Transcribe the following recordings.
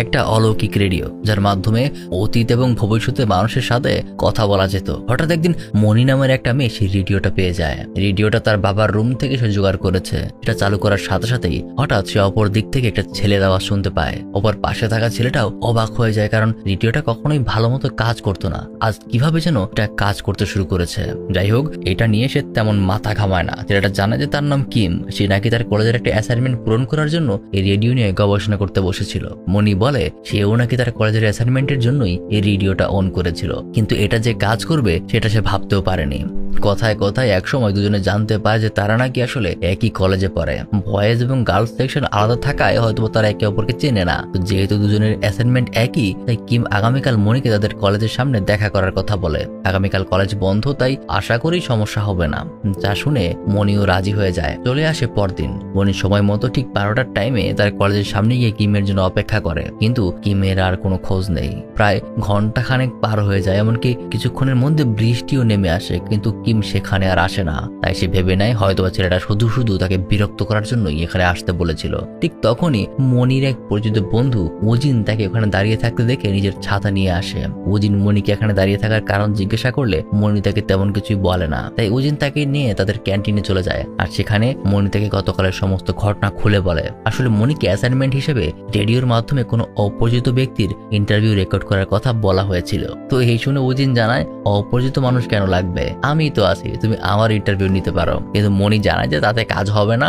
একটা অলৌকিক রেডিও, যার মাধ্যমে অতীত এবং ভবিষ্যতে মানুষের সাথে কথা বলা যেত। হঠাৎ একদিন মনি নামের একটা মেয়ে সেই রেডিওটা পেয়ে যায়। রেডিওটা তার বাবার রুম থেকে সে জোগাড় করেছে। এটা চালু করার সাথে সাথেই হঠাৎ সে অপর দিক থেকে একটা ছেলের আওয়াজ শুনতে পায়। অপর পাশে থাকা ছেলেটাও অবাক হয়ে যায়, কারণ রেডিওটা কখনোই ভালো মতো কাজ করতো না। আজ কিভাবে যেন এটা কাজ করতে শুরু করেছে। যাই হোক, এটা নিয়ে সে তেমন মাথা ঘামায় না। ছেলেটা জানে যে তার নাম কিম। সে নাকি তার কলেজের একটা অ্যাসাইনমেন্ট পূরণ করার জন্য এই রেডিও নিয়ে গবেষণা করতে বসেছিল। মনি বলে সেও নাকি তার কলেজের অ্যাসাইনমেন্টের জন্যই এই রেডিওটা অন করেছিল, কিন্তু এটা যে কাজ করবে সেটা সে ভাবতেও পারেনি। কথায় কথায় একসময় দুজনে জানতে পারে যে তারা নাকি আসলে একই কলেজে পড়ে। বয়েজ এবং গার্লস সেকশন আলাদা থাকায় হয়তো তারা একে অপরকে চেনে না। যেহেতু দুজনের অ্যাসাইনমেন্ট একই, তাই কিম আগামীকাল মনিকে তাদের কলেজের সামনে দেখা করার কথা বলে। আগামীকাল কলেজ বন্ধ, তাই আশা করি সমস্যা হবে না। যা শুনে মনিও রাজি হয়ে যায়। চলে আসে পরদিন। মনি সময় মতো ঠিক 12টার টাইমে তার কলেজের সামনে গিয়ে কিমের জন্য অপেক্ষা করে, কিন্তু কিমের আর কোনো খোঁজ নেই। প্রায় ঘন্টাখানেক পার হয়ে যায়, এমনকি কিছুক্ষণের মধ্যে বৃষ্টিও নেমে আসে, কিন্তু কিম সেখানে আর আসে না। তাই সে ভেবে নেয় হয়তো ছেলেটা শুধু শুধু তাকে বিরক্ত করার জন্যই এখানে আসতে বলেছিল। ঠিক তখনই মনির এক পরিচিত বন্ধু ওজিন তাকে ওখানে দাঁড়িয়ে থাকতে দেখে নিজের ছাতা নিয়ে আসে। ওজিন মনিকে এখানে দাঁড়িয়ে থাকার কারণ জিজ্ঞাসা করলে মনি তাকে তেমন কিছুই বলে না। তাই ওজিন তাকে নিয়ে তাদের ক্যান্টিনে চলে যায়, আর সেখানে মনি তাকে গতকালের সমস্ত ঘটনা খুলে বলে। আসলে মনিকে অ্যাসাইনমেন্ট হিসেবে রেডিওর মাধ্যমে কোনো অপরিচিত ব্যক্তির ইন্টারভিউ রেকর্ড করার কথা বলা হয়েছিল। তো এই শুনে ওজিন জানায় অপরিচিত মানুষ কেন লাগবে, আমি তো আছি, তুমি আমার ইন্টারভিউ নিতে পারো। কিন্তু মনি জানায় যে তাতে কাজ হবে না,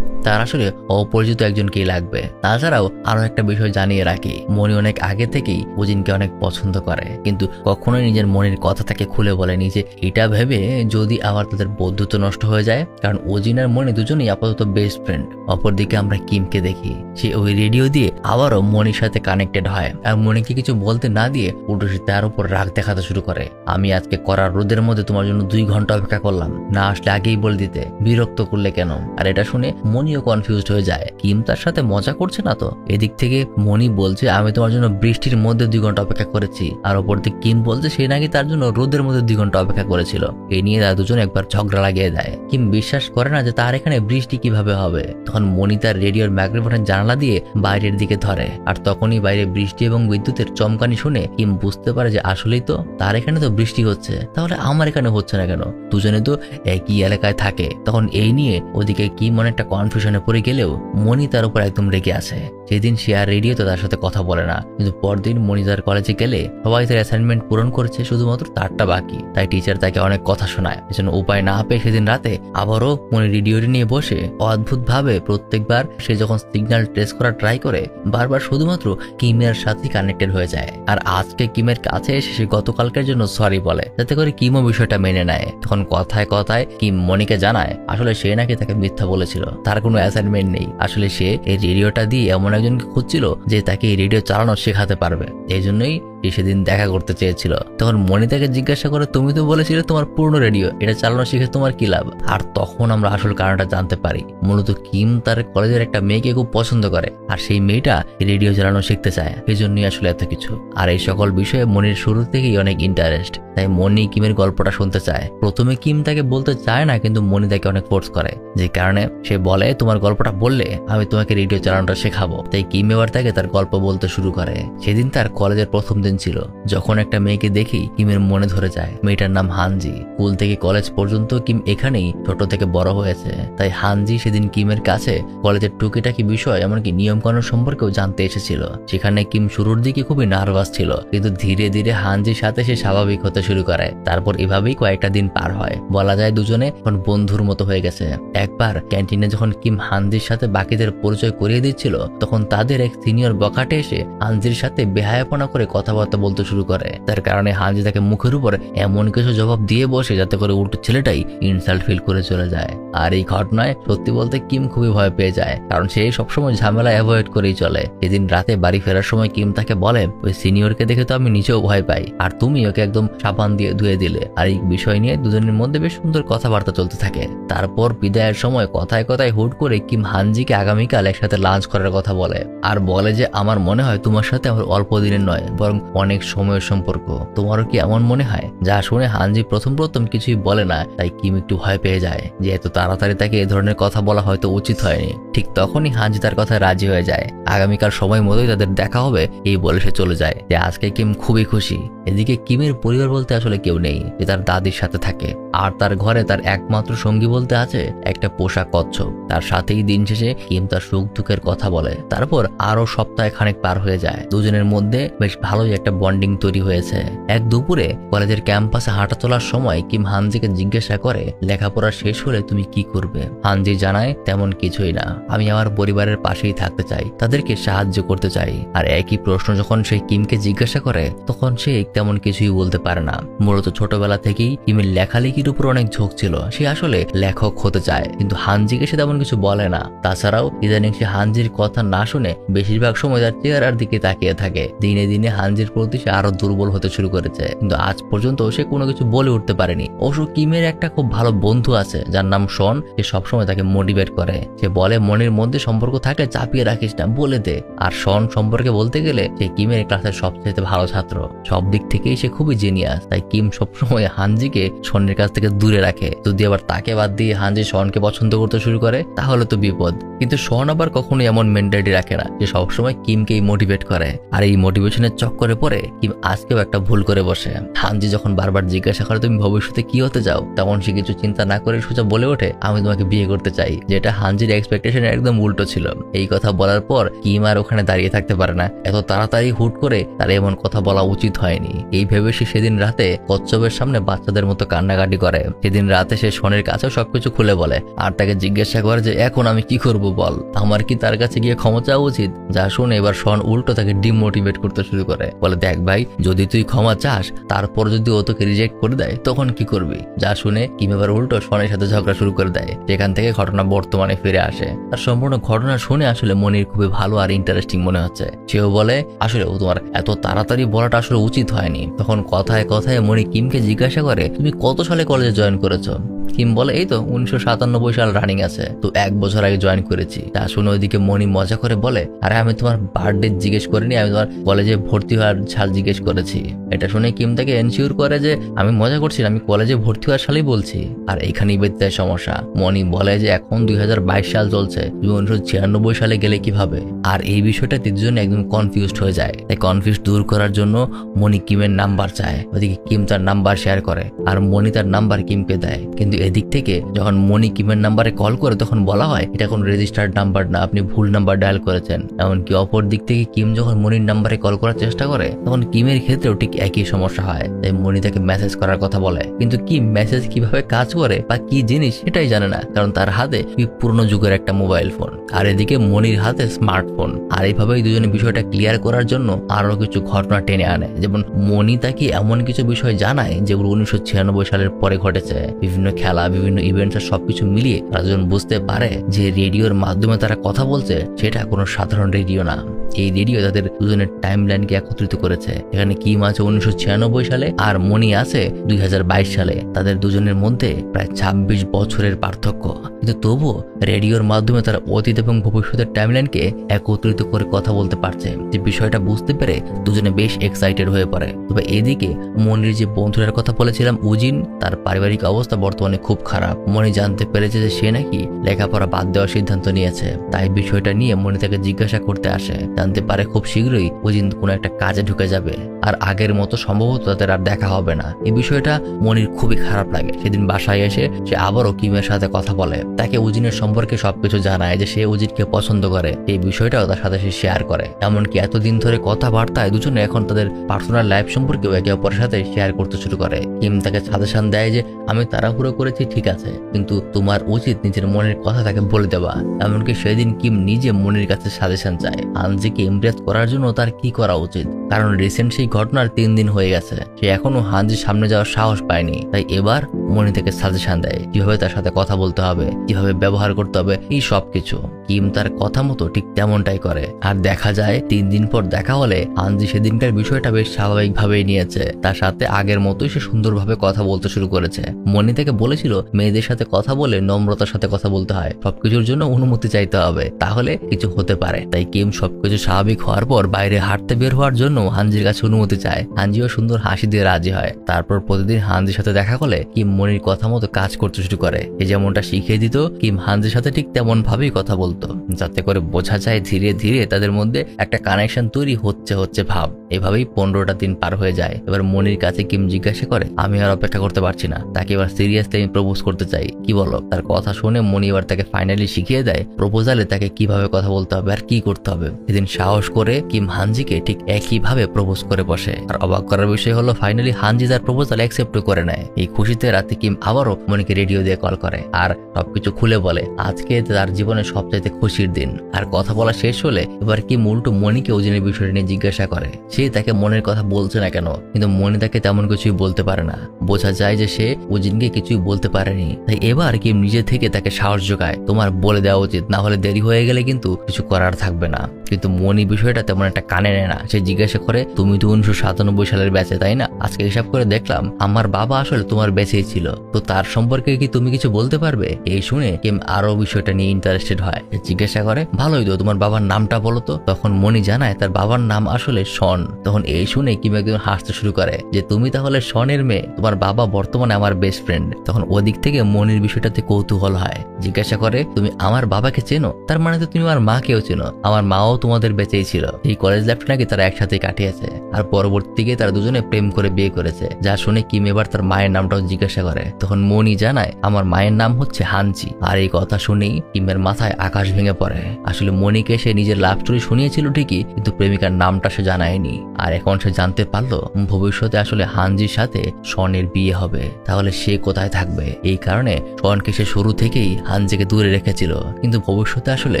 তার আসলে অপরিচিত একজনকেই লাগবে। তাছাড়াও আরো একটা বিষয় জানিয়ে রাখি, মনি অনেক আগে থেকেই ওজিনকে অনেক পছন্দ করে, কিন্তু কখনোই নিজের মনের কথা তাকে খুলে বলেনি, যে এটা ভেবে যদি আবার তাদের বন্ধুত্ব নষ্ট হয়ে যায়। কারণ ওজিন আর মনি দুজনেই আপাতত বেস্ট ফ্রেন্ড। অপরদিকে আমরা কিমকে দেখি, সে ওই রেডিও দিয়ে আবারও মনির সাথে কানেক্টেড হয়, আর মনিকে কিছু বলতে না দিয়ে উল্টো সে তার উপর রাগ দেখাতে শুরু করে। আমি আজকে করার রোদের মধ্যে তোমার জন্য 2 ঘন্টা অপেক্ষা করলাম, না আসলে আগেই বলে দিতে, বিরক্ত করলে কেন? আর এটা শুনে মনিও কনফিউজড হয়ে যায়, কিম তার সাথে মজা করছে না তো। এদিক থেকে মনি বলছে আমি তোমার জন্য বৃষ্টির মধ্যে 2 ঘন্টা অপেক্ষা করেছি, আর অপর দিকে কিম বলছে সে নাকি তার জন্য রোদের মধ্যে 2 ঘন্টা অপেক্ষা করেছিল। এই নিয়ে তারা দুজন একবার ঝগড়া লাগিয়ে দেয়। কিম বিশ্বাস করে না যে তার এখানে বৃষ্টি কিভাবে হবে। তখন মনি তার রেডিওর মাইক্রোফোনের জানালা দিয়ে বাইরের দিকে ধরে, আর তখনই বাইরে বৃষ্টি এবং বিদ্যুতের চমকানি শুনে কিম বুঝতে পারে যে আসলেই তো তার এখানে তো বৃষ্টি হচ্ছে, তাহলে আমার এখানে হচ্ছে না কেন? দুজনে তো একই এলাকায় থাকে। তখন এই নিয়ে ওদিকে কিম অনেকটা কনফিউশনে পড়ে গেলেও মনি তার উপর একদম রেগে আছে। সেদিন সে আর রেডিওতে তার সাথে কথা বলে না, কিন্তু পরদিন মনি তার কলেজে গেলে সবাই তার অ্যাসাইনমেন্ট পূরণ করেছে, শুধুমাত্র তারটা বাকি। তাই টিচার তাকে অনেক কথা শোনায়। এজন্য উপায় না পেয়ে সেদিন রাতে আবারও মনি রেডিওটি নিয়ে বসে অদ্ভুত ভাবে প্রত্যেকবার সে যখন সিগন্যাল ট্রেস করা ট্রাই করে, বারবার শুধুমাত্র কিমের সাথে কানেক্টেড হয়ে যায়। আর আজকে কিমের কাছে এসে সে গতকালকের জন্য সরি বলে, যাতে করে কিমও বিষয়টা মেনে নেয়। তখন কথায় কথায় কিম মনিকে জানায় আসলে সে নাকি তাকে মিথ্যা বলেছিল, তার কোনো অ্যাসাইনমেন্ট নেই। আসলে সে এই রেডিওটা দিয়ে এমন একজনকে খুঁজছিল যে তাকে এই রেডিও চালানো শেখাতে পারবে, এই জন্যই সেদিন দেখা করতে চেয়েছিল। তখন মনি তাকে জিজ্ঞাসা করে তুমি তো বলেছিলে তোমার পুরনো রেডিও, এটা চালানো শিখে তোমার কি লাভ? আর তখন আমরা আসল কারণটা জানতে পারি। মূলত কিম তার কলেজের একটা মেয়েকে খুব পছন্দ করে, আর সেই মেয়েটা রেডিও চালানো শিখতে চায়, এই জন্যই আসলে এত কিছু। আর এই সকল বিষয়ে মনির শুরু থেকেই অনেক ইন্টারেস্ট, তাই মনি কিমের গল্পটা শুনতে চায়। প্রথমে কিম তাকে বলতে চায় না, কিন্তু মনি তাকে অনেক ফোর্স করে, যে কারণে সে বলে তোমার গল্পটা বললে আমি তোমাকে রেডিও চালানোটা শেখাবো। তাই কিম এবার তাকে তার গল্প বলতে শুরু করে। সেদিন তার কলেজের প্রথম দিন ছিল, যখন একটা মেয়েকে দেখি কিমের মনে ধরে যায়। মেয়েটার নাম হানজি। স্কুল থেকে কলেজ পর্যন্ত কিম এখানেই ছোট থেকে বড় হয়েছে, তাই হানজি সেদিন কিমের কাছে কলেজের টুকিটাকি বিষয় এমনকি নিয়ম কানুন সম্পর্কেও জানতে এসেছিল। সেখানে কিম শুরুর দিকে খুবই নার্ভাস ছিল, কিন্তু ধীরে ধীরে হানজির সাথে সে স্বাভাবিক হতে শুরু করে। তারপর এভাবেই কয়েকটা দিন পার হয়, বলা যায় দুজনে এখন বন্ধুর মতো হয়ে গেছে। একবার ক্যান্টিনে যখন কিম হানজির সাথে বাকিদের পরিচয় করিয়ে দিচ্ছিল, তখন তাদের এক সিনিয়র বখাটে এসে হানজির সাথে বেহায়াপনা করে কথাবার্তা বলতে শুরু করে। তার কারণে হানজি তাকে মুখের উপর এমন কিছু জবাব দিয়ে বসে যাতে করে উল্টো ছেলেটাই ইনসাল্ট ফিল করে চলে যায়। আর এই ঘটনায় সত্যি বলতে কিম খুবই ভয় পেয়ে যায়, কারণ সে সবসময় ঝামেলা অ্যাভয়েড করেই চলে। সেদিন রাতে বাড়ি ফেরার সময় কিম তাকে বলে ওই সিনিয়রকে দেখে তো আমি নিজেও ভয় পাই, আর তুমি ওকে একদম সাবান দিয়ে ধুয়ে দিলে। আর এই বিষয় নিয়ে দুজনের মধ্যে বেশ সুন্দর কথাবার্তা চলতে থাকে। তারপর বিদায়ের সময় কথায় কথায় হুট করে কিম হানজিকে আগামীকাল একসাথে লাঞ্চ করার কথা বলে, আর বলে যে আমার মনে হয় তোমার সাথে আমার অল্প দিনের নয় বরং অনেক সময়ের সম্পর্ক। তোমারও কি এমন মনে হয়? যা শুনে হানজি প্রথম কিছুই বলে না, তাই কিম একটু ভয় পেয়ে যায় যে এত তাড়াতাড়ি তাকে এ ধরনের কথা বলা হয়তো উচিত হয়নি। ঠিক তখনই হানজি তার কথায় রাজি হয়ে যায়। আগামীকাল সময় মতোই তাদের দেখা হবে এই বলে সে চলে যায়। যে আজকে কিম খুবই খুশি। এদিকে কিমের পরিবার বলতে আসলে কেউ নেই, যে তার দাদির সাথে থাকে। আর তার ঘরে তার একমাত্র সঙ্গী বলতে আছে একটা পোষা কচ্ছপ। তার সাথেই দিন শেষে কিম তার সুখ দুঃখের কথা বলে। তারপর আরো সপ্তাহে খানেক পার হয়ে যায়। দুজনের মধ্যে বেশ ভালোই একটা বন্ডিং তৈরি হয়েছে। এক দুপুরে কলেজের ক্যাম্পাসে হাঁটা চলার সময় কিম হানজিকে জিজ্ঞাসা করে, লেখাপড়া শেষ হলে তুমি কি করবে? হানজি জানায়, তেমন কিছুই না, আমি আমার পরিবারের পাশেই থাকতে চাই, তাদেরকে সাহায্য করতে চাই। আর একই প্রশ্ন যখন সে কিমকে জিজ্ঞাসা করে তখন সে তেমন কিছুই বলতে পারে না। মূলত ছোটবেলা থেকেই কিমের লেখালেখির উপর অনেক ঝোঁক ছিল। সে আসলে লেখক হতে চায়, কিন্তু হানজিকে সে তেমন কিছু বলে না। তাছাড়াও ইদানিং সে হানজির কথা না শুনে বেশিরভাগ সময় তার চেহারার দিকে তাকিয়ে থাকে। দিনে দিনে হানজির প্রতি সে আরো দুর্বল হতে শুরু করেছে, কিন্তু আজ পর্যন্ত সে কোনো কিছু বলে উঠতে পারেনি। অবশ্য কিমের একটা খুব ভালো বন্ধু আছে যার নাম শন। সে সবসময় তাকে মোটিভেট করে। সে বলে, মনের মধ্যে সম্পর্ক থাকলে চাপিয়ে রাখিস না, বলে দে। আর শন সম্পর্কে বলতে গেলে সে কিমের ক্লাসের সবচেয়ে ভালো ছাত্র। সব দিক থেকেই সে খুবই জিনিয়াস। তাই কিম সবসময় হানজিকে শনের কাছ থেকে দূরে রাখে। যদি আবার তাকে বাদ দিয়ে হানজি শনকে পছন্দ করতে শুরু করে তাহলে তো বিপদ। কিন্তু শন আবার কখনোই এমন মেন্টালিটি রাখে না, যে সবসময় কিমকেই মোটিভেট করে। আর এই মোটিভেশনের চক্করে পড়ে কিম আজকেও একটা ভুল করে বসে। হানজি যখন বারবার জিজ্ঞাসা করে তুমি ভবিষ্যতে কি হতে চাও, তখন সে কিছু চিন্তা না করে সোজা বলে ওঠে, আমি তোমাকে বিয়ে করতে চাই। যেটা হানজির এক্সপেকটেশনের একদম উল্টো ছিল। এই কথা বলার পর কিম আর ওখানে দাঁড়িয়ে থাকতে পারে না। এত তাড়াতাড়ি হুট করে তার এমন কথা বলা উচিত হয়নি। এই ভেবে সে সেদিন রাতে কচ্ছপের সামনে বাচ্চাদের মতো কান্নাকাটি করে। সেদিন রাতে সে শনের কাছেও সবকিছু খুলে বলে। আর তাকে জিজ্ঞাসা করে যে এখন আমি কি করব বল, আমার কি তার কাছে গিয়ে ক্ষমা চাওয়া উচিত? যা শুনে এবার শন উল্টো তাকে ডিমোটিভেট করতে শুরু করে। বলে, দেখ ভাই, যদি তুই ক্ষমা চাস তারপর যদি ও তোকে রিজেক্ট করে দেয় তখন কি করবি? যা শুনে কিম এবার উল্টো শনের সাথে ঝগড়া শুরু করে দেয়। যেখান থেকে ঘটনা বর্তমানে ফিরে আসে। আর সম্পূর্ণ ঘটনা শুনে আসলে মনির খুবই ভালো আর ইন্টারেস্টিং মনে হচ্ছে। সেও বলে, আসলে তোমার এত তাড়াতাড়ি বলাটা আসলে উচিত হয়নি। তখন কথায় কথায় মনি কিমকে জিজ্ঞাসা করে, তুমি কত সালে কলেজে জয়েন করেছো? কিম বলে, এই তো 1997 সাল রানিং আছে, তো 1 বছর আগে জয়েন করেছি। তা শুনে ওইদিকে মনি মজা করে বলে, আরে আমি তোমার বার্থডে জিজ্ঞেস করিনি, আমি তোমার কলেজে ভর্তি হওয়ার সাল জিজ্ঞেস করেছি। এটা শুনে কিম তাকে এনশিওর করে যে আমি মজা করছি, আমি কলেজে ভর্তি হওয়ার সালেই বলছি। আর এখানেই বেঁধে যায় সমস্যা। মনি বলে যে এখন 2022 সাল চলছে, তুমি 1996 সালে গেলে কিভাবে? আর এই বিষয়টা তিনজনে একদম কনফিউজড হয়ে যায়। তাই কনফিউজ দূর করার জন্য মনি কিমের নাম্বার চায়। ওদিকে কিম তার নাম্বার শেয়ার করে আর মনি তার নাম্বার কিমকে দেয়। কিন্তু এদিক থেকে যখন মনি কিমের নাম্বারে কল করে তখন বলা হয় এটা কোনো রেজিস্টার্ড নাম্বার না, আপনি ভুল নাম্বার ডায়াল করেছেন। এমনকি অপর দিক থেকে কিম যখন মনির নাম্বারে কল করার চেষ্টা করে তখন কিমের ক্ষেত্রেও ঠিক একই সমস্যা হয়। তাই মনি তাকে মেসেজ করার কথা বলে, কিন্তু কিম মেসেজ কিভাবে কাজ করে বা কি জিনিস সেটাই জানে না, কারণ তার হাতে পুরনো যুগের একটা মোবাইল ফোন আর এদিকে মনির হাতে স্মার্টফোন। আর এইভাবেই দুজনে বিষয়টা ক্লিয়ার করার জন্য আরো কিছু ঘটনা টেনে আনে। যেমন মনি তাকে এমন কিছু বিষয় জানায় যেগুলো 1996 সালের পরে ঘটেছে। বিভিন্ন খেলা, বিভিন্ন ইভেন্টস আর সবকিছু মিলিয়ে তারা যখন বুঝতে পারে যে রেডিওর মাধ্যমে তারা কথা বলছে সেটা কোনো সাধারণ রেডিও না। এই রেডিও তাদের দুজনের টাইমলাইনকে একত্রিত করেছে। এখানে কিম আছে 1996 সালে আর মনি আছে 2022 সালে। তাদের দুজনের মধ্যে প্রায় 26 বছরের পার্থক্য, কিন্তু তবুও রেডিওর মাধ্যমে তারা অতীত এবং ভবিষ্যতের টাইমলাইনকে একত্রিত করে কথা বলতে পারছে। যে বিষয়টা বুঝতে পেরে দুজনে বেশ এক্সাইটেড হয়ে পড়ে। তবে এদিকে মনির যে বন্ধুটার কথা বলেছিলাম উজিন, তার পারিবারিক অবস্থা বর্তমানে খুব খারাপ। মনি জানতে পেরেছে যে সে নাকি লেখাপড়া বাদ দেওয়ার সিদ্ধান্ত নিয়েছে। তাই বিষয়টা নিয়ে মনি তাকে জিজ্ঞাসা করতে আসে। জানতে পারে খুব শীঘ্রই উজিন কোনো একটা কাজে ঢুকে যাবে আর আগের মতো সম্ভবত তাদের আর দেখা হবে না। এই বিষয়টা মনির খুবই খারাপ লাগে। সেদিন বাসায় এসে সে আবারও কিমের সাথে কথা বলে, তাকে উজিনের সম্পর্কে সবকিছু জানায় যে সে উজিনকে পছন্দ করে। এই বিষয়টাও তার সাথে সে শেয়ার করে। এমনকি এতদিন ধরে কথাবার্তায় দুজনে এখন তাদের পার্সোনাল লাইফ সম্পর্কেও একে অপরের সাথে শেয়ার করতে শুরু করে। কিম তাকে সাজেশন দেয় যে আমি তাড়াহুড়ো করেছি ঠিক আছে, কিন্তু তোমার উচিত নিজের মনের কথা তাকে বলে দেওয়া। এমনকি সেদিন কিম নিজে মনির কাছে সাজেশন চায় হানজিকে ইমপ্রেস করার জন্য তার কি করা উচিত, কারণ রিসেন্ট সেই ঘটনার 3 দিন হয়ে গেছে, সে এখনো হানজির সামনে যাওয়ার সাহস পায়নি। তাই এবার মনি থেকে সাজেশন দেয় কিভাবে তার সাথে কথা বলতে হবে, কিভাবে ব্যবহার করতে হবে, এই সব কিছু। কিম তার কথা মতো ঠিক তেমনটাই করে। আর দেখা যায় 3 দিন পর দেখা হলে হানজি সেদিনকার বিষয়টা বেশ স্বাভাবিকভাবেই নিয়েছে। তার সাথে আগের মতোই সে সুন্দরভাবে কথা বলতে শুরু করেছে। মনি থেকে বলেছিল মেয়েদের সাথে কথা বলে নম্রতার সাথে কথা বলতে হয়, সবকিছুর জন্য অনুমতি চাইতে হবে, তাহলে কিছু হতে পারে। তাই কিম সবকিছু স্বাভাবিক হওয়ার পর বাইরে হাঁটতে বের হওয়ার জন্য জন্য হানজির কাছে অনুমতি চায়। হানজিও সুন্দর হাসি দিয়ে রাজি হয়। তারপর প্রতিদিন হানজির সাথে দেখা করলে কিম মনির কথা মতো কাজ করতে শুরু করে। এ যেমনটা শিখিয়ে দিত, কিম হানজির সাথে ঠিক তেমন ভাবেই কথা বলতো, যাতে করে বোঝা যায় ধীরে ধীরে তাদের মধ্যে একটা কানেকশন তৈরি হচ্ছে ভাব। এভাবেই 15টা দিন পার হয়ে যায়। এবার মনির কাছে কিম জিজ্ঞাসা করে, আমি আর অপেক্ষা করতে পারছি না, তাকে এবার সিরিয়াসলি আমি প্রপোজ করতে চাই, কি বলো? তার কথা শুনে মনি এবার তাকে ফাইনালি শিখিয়ে দেয় প্রপোজালে তাকে কিভাবে কথা বলতে হবে আর কি করতে হবে। সেদিন সাহস করে কিম হানজিকে ঠিক একইভাবে প্রপোজ করে বসে। আর অবাক করার বিষয় হলো ফাইনালি হানজি তার প্রপোজাল অ্যাকসেপ্ট করে নেয়। এই খুশিতে রাতে কিম আবারও মনিকে রেডিও দিয়ে কল করে আর সবকিছু খুলে বলে আজকে তার জীবনের সবচাইতে খুশির দিন। আর কথা বলা শেষ হলে এবার কিম উল্টো মনিকে ওজিনের বিষয়টা নিয়ে জিজ্ঞাসা করে। সে তাকে মনের কথা বলছে না কেন, কিন্তু মনি তাকে তেমন কিছুই বলতে পারে না। বোঝা যায় যে সে ওজিনকে কিছুই বলতে পারেনি। তাই এবার কিম নিজে থেকে তাকে সাহস যোগায়, তোমার বলে দেওয়া উচিত, না হলে দেরি হয়ে গেলে কিন্তু কিছু করার থাকবে না। কিন্তু মনি বিষয়টা তেমন একটা কানে নেয় না। সে জিজ্ঞাসা করে, তুমি তো 1997 সালের ব্যাচে তাই না? আজকে হিসাব করে দেখলাম আমার বাবা আসলে তোমার ব্যাচেই ছিল, তো তার সম্পর্কে কি তুমি কিছু বলতে পারবে? এই শুনে কিম আরো বিষয়টা নিয়ে ইন্টারেস্টেড হয়। জিজ্ঞাসা করে, ভালোই তো, তোমার বাবার নামটা বলো তো। তখন মনি জানায় তার বাবার নাম আসলে শন। তখন এই শুনে কিম একদম হাসতে শুরু করে যে তুমি তাহলে শনের মেয়ে, তোমার বাবা বর্তমানে আমার বেস্ট ফ্রেন্ড। তখন ওদিক থেকে মনির বিষয়টাতে কৌতূহল হয়। জিজ্ঞাসা করে, তুমি আমার বাবাকে চেনো? তার মানে তো তুমি আমার মাকেও চেনো। আমার মাও তোমাদের বেঁচেই ছিল। এই কলেজ লাইফ নাকি তারা একসাথে কাটিয়েছে, আর পরবর্তীতে তারা দুজনে প্রেম করে বিয়ে করেছে। যা শুনে কিম এবার তার মায়ের নামটাও জিজ্ঞাসা করে। তখন মনি জানায় আমার মায়ের নাম হচ্ছে হানজি। আর এই কথা শুনেই কিমের মাথায় আকাশ ভেঙে পড়ে। আসলে মনিকে সে নিজের লাভ স্টোরি শুনিয়েছিল ঠিকই, কিন্তু প্রেমিকার নামটা সে জানায়নি। আর এখন সে জানতে পারলো ভবিষ্যতে আসলে হানজির সাথে শনের বিয়ে হবে। তাহলে সে কোথায় থাকবে? এই কারণে শনকে সে শুরু থেকেই হানজিকে দূরে রেখেছিল, কিন্তু ভবিষ্যতে আসলে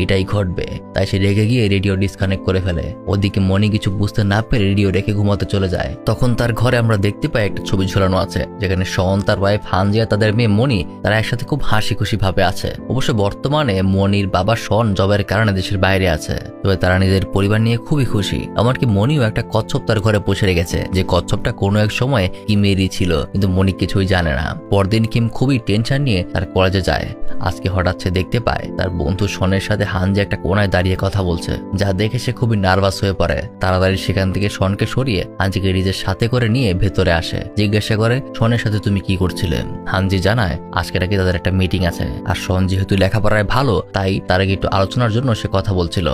এটাই ঘটবে। তাই সে রেগে গিয়ে রেডিও ডিসকানেক্ট করে ফেলে। ওদিকে মনি কিছু বুঝতে না পেরে রেডিও রেখে ঘুমাতে চলে যায়। তখন তার ঘরে আমরা দেখতে পাই একটা ছবি ঝোলানো আছে, যেখানে শন, তার ওয়াইফ হানজি আর তাদের মেয়ে মনি তারা একসাথে খুব হাসি খুশি ভাবে আছে। অবশ্য বর্তমানে মনির বাবা শন জবের কারণে দেশের বাইরে আছে, তবে তারা নিজের পরিবার নিয়ে খুবই খুশি। এমনকি মনিও একটা কচ্ছপ তার ঘরে পৌঁছে রেখেছে, যে কচ্ছপটা কোনো এক সময় কিমেরই ছিল, কিন্তু মনি কিছুই জানে না। পরদিন কিম খুবই টেনশন নিয়ে তার কলেজে যায়। আজকে হঠাৎ সে দেখতে পায় তার বন্ধু শনের সাথে হানজি একটা কোনায় দাঁড়িয়ে কথা বলছে, যা দেখে সে খুবই নার্ভাস হয়ে পড়ে। তাড়াতাড়ি সেখান থেকে শনকে সরিয়ে হানজিকে নিজের সাথে করে নিয়ে ভেতরে আসে। জিজ্ঞাসা করে, শনের সাথে তুমি কি করছিলে? হানজি জানায় আজকে নাকি তাদের একটা মিটিং আছে, আর শন যেহেতু লেখাপড়ায় ভালো তাই তার আগে একটু আলোচনার জন্য সে কথা বলছিল।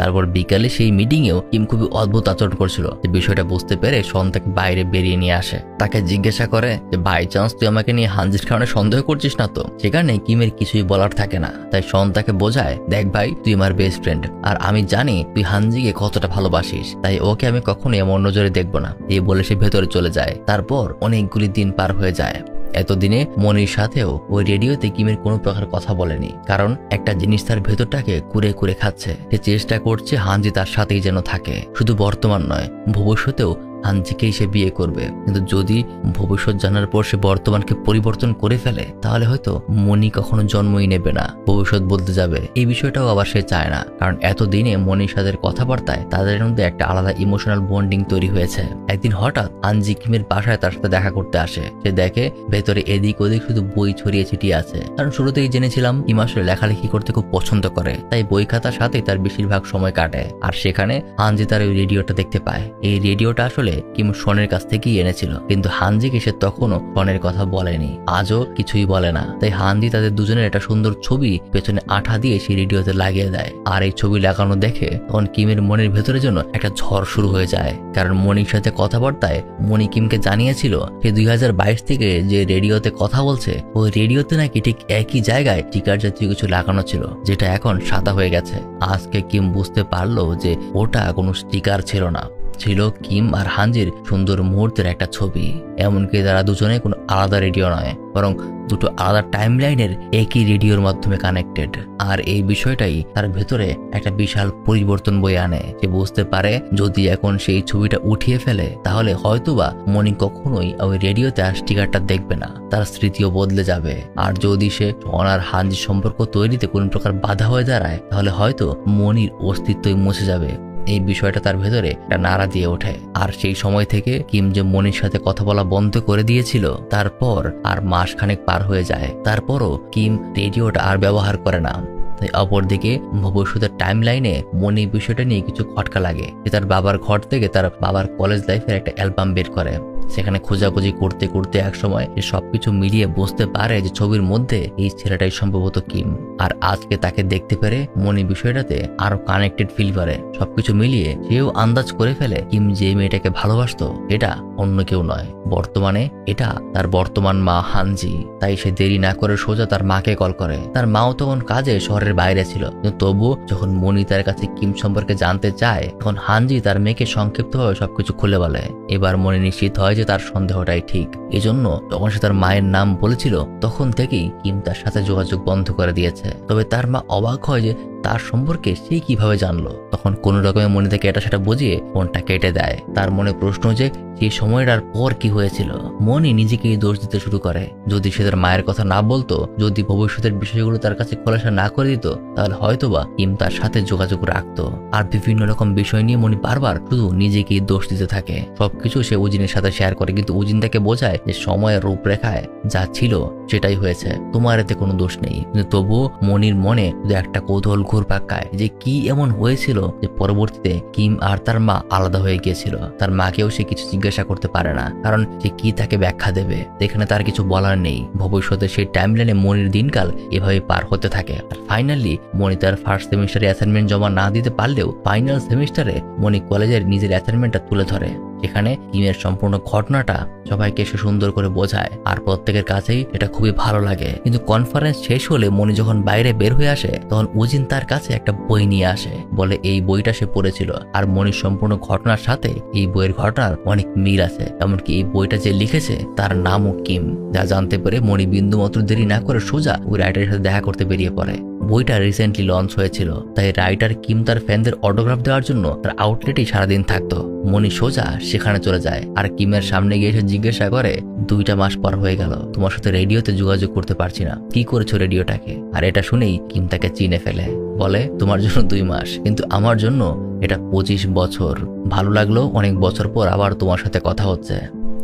তারপর বিকালে সেই মিটিংয়েও কিম খুবই অদ্ভুত আচরণ করছিল। বিষয়টা বুঝতে পেরে শন তাকে বাইরে বেরিয়ে নিয়ে আসে। তাকে জিজ্ঞাসা করে যে বাই চান্স তুই আমাকে নিয়ে হানজির কারণে সন্দেহ করছিস না তো? সেখানে কিমের কিছুই বলার থাকে না। তাই শন তাকে বোঝায়, দেখ ভাই, তুই আমার বেস্ট ফ্রেন্ড, আর আমি জানি তুই হানজিকে কতটা ভালোবাসিস, তাই ওকে আমি কখনোই এমন নজরে দেখবো না। এই বলে সে ভেতরে চলে যায়। তারপর অনেকগুলি দিন পার হয়ে যায়। এতদিনে মনির সাথেও ওই রেডিওতে কিমের কোনো প্রকার কথা বলেনি, কারণ একটা জিনিস তার ভেতরটাকে কুরে কুরে খাচ্ছে। সে চেষ্টা করছে হানজি তার সাথেই যেন থাকে, শুধু বর্তমান নয়, ভবিষ্যতেও হানজিকেই সে বিয়ে করবে। কিন্তু যদি ভবিষ্যৎ জানার পর সে বর্তমানকে পরিবর্তন করে ফেলে, তাহলে হয়তো মনি কখনো জন্মই নেবে না, ভবিষ্যৎ বলতে যাবে। এই বিষয়টাও আবার সে চায় না, কারণ এতদিনে মনির সাথে কথাবার্তায় তাদের মধ্যে একটা আলাদা ইমোশনাল বন্ডিং তৈরি হয়েছে। একদিন হঠাৎ হানজি কিমের বাসায় তার সাথে দেখা করতে আসে। সে দেখে ভেতরে এদিক ওদিক শুধু বই ছড়িয়ে ছিটিয়ে আছে। কারণ শুরুতেই জেনেছিলাম কিম আসলে লেখালেখি করতে খুব পছন্দ করে, তাই বই খাতার সাথেই তার বেশিরভাগ সময় কাটে। আর সেখানে হানজি তার ওই রেডিওটা দেখতে পায়। এই রেডিওটা আসলে কিম শনের কাছ থেকেই এনেছিল, কিন্তু হানজিকে সে তখনও শনের কথা বলেনি, আজও কিছুই বলে না। তাই হানজি তাদের দুজনের একটা সুন্দর ছবি পেছনে আঠা দিয়ে সেই রেডিওতে লাগিয়ে দেয়। আর এই ছবি লাগানো দেখে তখন কিমের মনের ভেতরে যেন একটা ঝড় শুরু হয়ে যায়। কারণ মনির সাথে কথাবার্তায় মনি কিমকে জানিয়েছিল সে 2022 থেকে যে রেডিওতে কথা বলছে, ওই রেডিওতে নাকি ঠিক একই জায়গায় স্টিকার জাতীয় কিছু লাগানো ছিল, যেটা এখন সাদা হয়ে গেছে। আজকে কিম বুঝতে পারলো যে ওটা কোনো স্টিকার ছিল না, ছিল কিম আর হানজির সুন্দর মুহূর্তের একটা ছবি। এমনকি তারা দুজনে কোনো আলাদা রেডিও নয়, বরং দুটো আলাদা টাইম লাইনের একই রেডিওর মাধ্যমে কানেক্টেড। আর এই বিষয়টাই তার ভেতরে একটা বিশাল পরিবর্তন বয়ে আনে। সে বুঝতে পারে যদি এখন সেই ছবিটা উঠিয়ে ফেলে, তাহলে হয়তোবা মনি কখনোই ওই রেডিওতে আর স্টিকারটা দেখবে না, তার স্মৃতিও বদলে যাবে। আর যদি সে শন আর হানজির সম্পর্ক তৈরিতে কোন প্রকার বাধা হয়ে দাঁড়ায়, তাহলে হয়তো মনির অস্তিত্বই মুছে যাবে। এই বিষয়টা তার ভেতরে একটা নাড়া দিয়ে ওঠে। আর সেই সময় থেকে কিম যে মনির সাথে কথা বলা বন্ধ করে দিয়েছিল, তারপর আর মাসখানেক পার হয়ে যায়। তারপরও কিম রেডিওটা আর ব্যবহার করে না। তাই অপরদিকে ভবিষ্যতের টাইম লাইনে মনি বিষয়টা নিয়ে কিছু খটকা লাগে। যে তার বাবার ঘর থেকে তার বাবার কলেজ লাইফের একটা অ্যালবাম বের করে। সেখানে খোঁজাখুঁজি করতে করতে একসময় সে সবকিছু মিলিয়ে বুঝতে পারে যে ছবির মধ্যে এই ছেলেটাই সম্ভবত কিম। আর আজকে তাকে দেখতে পেরে মনি বিষয়টাতে আরো কানেক্টেড ফিল করে। সবকিছু মিলিয়ে সেও আন্দাজ করে ফেলে কিম যে মেয়েটাকে ভালোবাসতো এটা অন্য কেউ নয়, বর্তমানে এটা তার বর্তমান মা হানজি। তাই সে দেরি না করে সোজা তার মাকে কল করে। তার মাও তখন কাজে শহরের বাইরে ছিল, কিন্তু তবুও যখন মনি তার কাছে কিম সম্পর্কে জানতে চায় তখন হানজি তার মেয়েকে সংক্ষিপ্তভাবে সবকিছু খুলে বলে। এবার মনে নিশ্চিত হয় যে তার সন্দেহটাই ঠিক। এজন্য যখন সে তার মায়ের নাম বলেছিল তখন থেকেই কিম তার সাথে যোগাযোগ বন্ধ করে দিয়েছে। তবে তার মা অবাক হয় যে তার সম্পর্কে সে কিভাবে জানলো। তখন কোন রকমে মনে থেকে এটা সেটা বুঝিয়ে ফোনটা কেটে দেয়। তার মনে প্রশ্ন যে সেই সময়টার পর কি হয়েছিল। মনি নিজেকেই দোষ দিতে শুরু করে। যদি সে তার মায়ের কথা না বলতো, যদি ভবিষ্যতের বিষয়গুলো তার কাছে খোলাসা না করে দিত, তাহলে হয়তোবা কিম তার সাথে যোগাযোগ রাখতো। আর বিভিন্ন রকম বিষয় নিয়ে মনি বারবার শুধু নিজেকেই দোষ দিতে থাকে। সবকিছু সে উজিনের সাথে শেয়ার করে, কিন্তু উজিন তাকে বোঝায় যে সময়ের রূপরেখায় যা ছিল সেটাই হয়েছে, তোমার এতে কোনো দোষ নেই। কিন্তু তবুও মনির মনে শুধু একটা কৌতূহল ঘুরপাক খায় যে কি এমন হয়েছিল যে পরবর্তীতে কিম আর তার মা আলাদা হয়ে গিয়েছিল। তার মাকেও সে কিছু জিজ্ঞাসা করতে পারে না, কারণ সে কি তাকে ব্যাখ্যা দেবে। এখানে তার কিছু বলার নেই। ভবিষ্যতে সেই টাইমলাইনে মনির দিনকাল এভাবে পার হতে থাকে। আর ফাইনালি মনি তার ফার্স্ট সেমিস্টারে অ্যাসাইনমেন্ট জমা না দিতে পারলেও ফাইনাল সেমিস্টারে মনি কলেজের নিজের অ্যাসাইনমেন্টটা তুলে ধরে। এখানে কিমের সম্পূর্ণ ঘটনাটা সবাইকে সে সুন্দর করে বোঝায়, আর প্রত্যেকের কাছেই এটা খুবই ভালো লাগে। কিন্তু কনফারেন্স শেষ হলে মনি যখন বাইরে বের হয়ে আসে তখন উজিন তার কাছে একটা বই নিয়ে আসে, বলে এই বইটা সে পড়েছিল আর মনির সম্পূর্ণ ঘটনার সাথে এই বইয়ের ঘটনার অনেক মিল আছে। এমনকি এই বইটা যে লিখেছে তার নামও কিম। যা জানতে পেরে মনি বিন্দুমাত্র দেরি না করে সোজা ওই রাইটারের সাথে দেখা করতে বেরিয়ে পড়ে। বইটা রিসেন্টলি লঞ্চ হয়েছিল, তাই রাইটার কিম তার ফ্যানদের অটোগ্রাফ দেওয়ার জন্য তার আউটলেটেই সারাদিন থাকতো। মনি সোজা সেখানে চলে যায় আর কিমের সামনে গিয়ে এসে জিজ্ঞাসা করে, 2টা মাস পর হয়ে গেল, তোমার সাথে রেডিওতে যোগাযোগ করতে পারছি না, কি করেছো রেডিওটাকে? আর এটা শুনেই কিম তাকে চিনে ফেলে, বলে তোমার জন্য 2 মাস, কিন্তু আমার জন্য এটা 25 বছর। ভালো লাগলো, অনেক বছর পর আবার তোমার সাথে কথা হচ্ছে।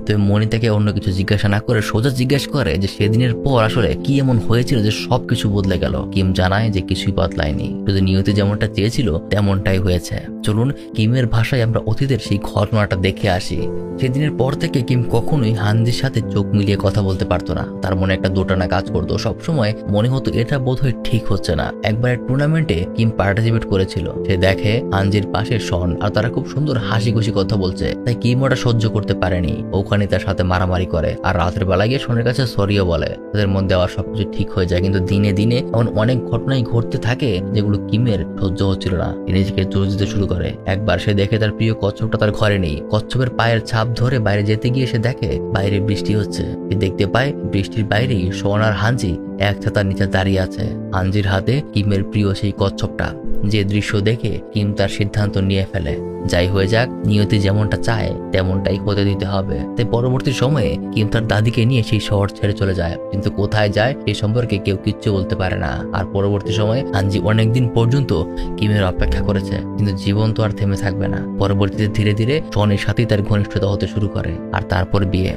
তো মনি তাকে অন্য কিছু জিজ্ঞাসা না করে সোজা জিজ্ঞেস করে যে সেদিনের পর আসলে কি এমন হয়েছিল যে সবকিছু বদলে গেল। কিম জানায় যে কিছুই বদলায়নি, শুধু নিয়তি যেমনটা চেয়েছিল তেমনটাই হয়েছে। চলুন কিমের ভাষায় আমরা অতীতের সেই ঘটনাটা দেখে আসি। সেদিনের পর থেকে কিম কখনোই হানজির সাথে চোখ মিলিয়ে কথা বলতে পারতো না। তার মনে একটা দোটানা কাজ করতো, সবসময় মনে হতো এটা বোধহয় ঠিক হচ্ছে না। একবার টুর্নামেন্টে কিম পার্টিসিপেট করেছিল, সে দেখে হানজির পাশে শন আর তারা খুব সুন্দর হাসি খুশি কথা বলছে, তাই কিম ওটা সহ্য করতে পারেনি। ওখানে তার সাথে মারামারি করে আর রাতের বেলা গিয়ে শনের কাছে সরিও বলে। তাদের মধ্যে আবার সবকিছু ঠিক হয়ে যায়, কিন্তু দিনে দিনে এমন অনেক ঘটনাই ঘটতে থাকে যেগুলো কিমের সহ্য হচ্ছিল না। নিজেকে জোর দিতে শুরু করে। একবার সে দেখে তার প্রিয় কচ্ছপটা তার ঘরে নেই। কচ্ছপের পায়ের ছাপ ধরে বাইরে যেতে গিয়ে সে দেখে বাইরে বৃষ্টি হচ্ছে। সে দেখতে পায় বৃষ্টির বাইরেই শন আর হানজি এক ছাতার নিচে দাঁড়িয়ে আছে। হানজির হাতে কিমের প্রিয় সেই কচ্ছপটা। যে দৃশ্য দেখে কিম তার সিদ্ধান্ত নিয়ে ফেলে, যাই হয়ে যাক, নিয়তি যেমনটা চায় তেমনটাই হতে দিতে হবে। তাই পরবর্তী সময়ে কিম তার দাদিকে নিয়ে সেই শহর ছেড়ে চলে যায়, কিন্তু কোথায় যায় সে সম্পর্কে কেউ কিচ্ছু বলতে পারে না। আর পরবর্তী সময়ে হানজি অনেকদিন পর্যন্ত কিমের অপেক্ষা করেছে, কিন্তু জীবন তো আর থেমে থাকবে না। পরবর্তীতে ধীরে ধীরে শনের সাথেই তার ঘনিষ্ঠতা হতে শুরু করে, আর তারপর বিয়ে।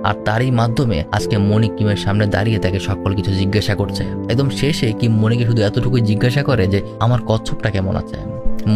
আর তারই মাধ্যমে আজকে মনি কিমের সামনে দাঁড়িয়ে তাকে সকল কিছু জিজ্ঞাসা করছে। একদম শেষে কিম মনিকে শুধু এতটুকুই জিজ্ঞাসা করে যে আমার কচ্ছপটা কেমন আছে।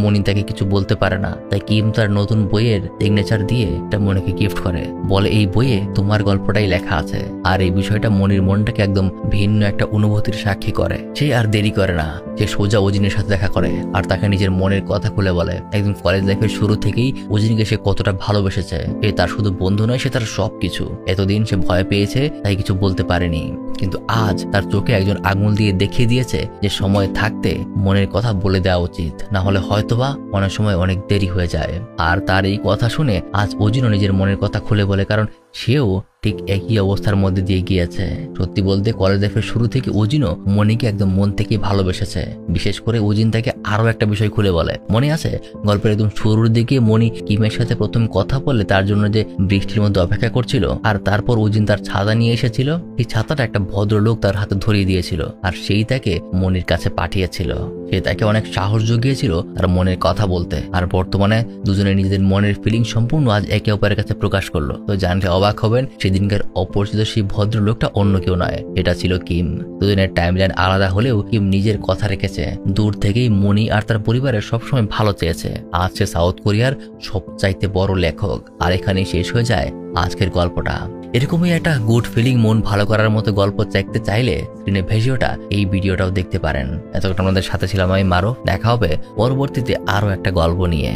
মনি তাকে কিছু বলতে পারে না, তাই কিম তার নতুন বইয়ের সিগনেচার দিয়ে এটা মনিকে গিফট করে, বলে এই বইয়ে তোমার গল্পটাই লেখা আছে। আর এই বিষয়টা মনির মনটাকে একদম ভিন্ন একটা অনুভূতির সাক্ষী করে। সে আর দেরি করে না, সে সোজা ওজিনের সাথে দেখা করে আর তাকে নিজের মনের কথা খুলে বলে। একদম কলেজ লাইফের শুরু থেকেই ওজিনকে সে কতটা ভালোবেসেছে। সে তার শুধু বন্ধু নয়, সে তার সবকিছু। এতদিন সে ভয় পেয়েছে তাই কিছু বলতে পারেনি, কিন্তু আজ তার চোখে একজন আঙুল দিয়ে দেখিয়ে দিয়েছে যে সময় থাকতে মনের কথা বলে দেওয়া উচিত, না হলে হয়তোবা অনেক সময় অনেক দেরি হয়ে যায়। আর তার এই কথা শুনে আজ ওজিনও নিজের মনের কথা খুলে বলে, কারণ সেও ঠিক একই অবস্থার মধ্যে দিয়ে গিয়েছে। সত্যি বলতে কলেজ লাইফের শুরু থেকে ওজিনও মনিকে একদম মন থেকে ভালোবেসেছে। বিশেষ করে ওজিন তাকে আরো একটা বিষয় খুলে বলে, মনে আছে গল্পের একদম শুরুর দিকে মনি কিমের সাথে প্রথম কথা বললে তার জন্য যে বৃষ্টির মধ্যে অপেক্ষা করছিল, আর তারপর ওজিন তার ছাতা নিয়ে এসেছিল। এই ছাতাটা একটা ভদ্রলোক তার হাতে ধরিয়ে দিয়েছিল, আর সেই তাকে মনির কাছে পাঠিয়েছিল। সে তাকে অনেক সাহস জুগিয়েছিল তার মনের কথা বলতে। আর বর্তমানে দুজনে নিজেদের মনের ফিলিং সম্পূর্ণ আজ একে অপরের কাছে প্রকাশ করলো। তো জানলে অবাক হবেন, সেদিন সেদিনকার অপরিচিত সেই ভদ্রলোকটা অন্য কেউ নয়, এটা ছিল কিম। দুদিনের টাইমলাইন আলাদা হলেও কিম নিজের কথা রেখেছে। দূর থেকেই মনি আর তার পরিবারের সবসময় ভালো চেয়েছে। আজ সে সাউথ কোরিয়ার সবচাইতে বড় লেখক। আর এখানেই শেষ হয়ে যায় আজকের গল্পটা। এরকমই একটা গুড ফিলিং, মন ভালো করার মতো গল্প দেখতে চাইলে স্ক্রিনে ভিডিওটা, এই ভিডিওটাও দেখতে পারেন। এতক্ষণ আমাদের সাথে ছিলাম আমি মারো। দেখা হবে পরবর্তীতে আরো একটা গল্প নিয়ে।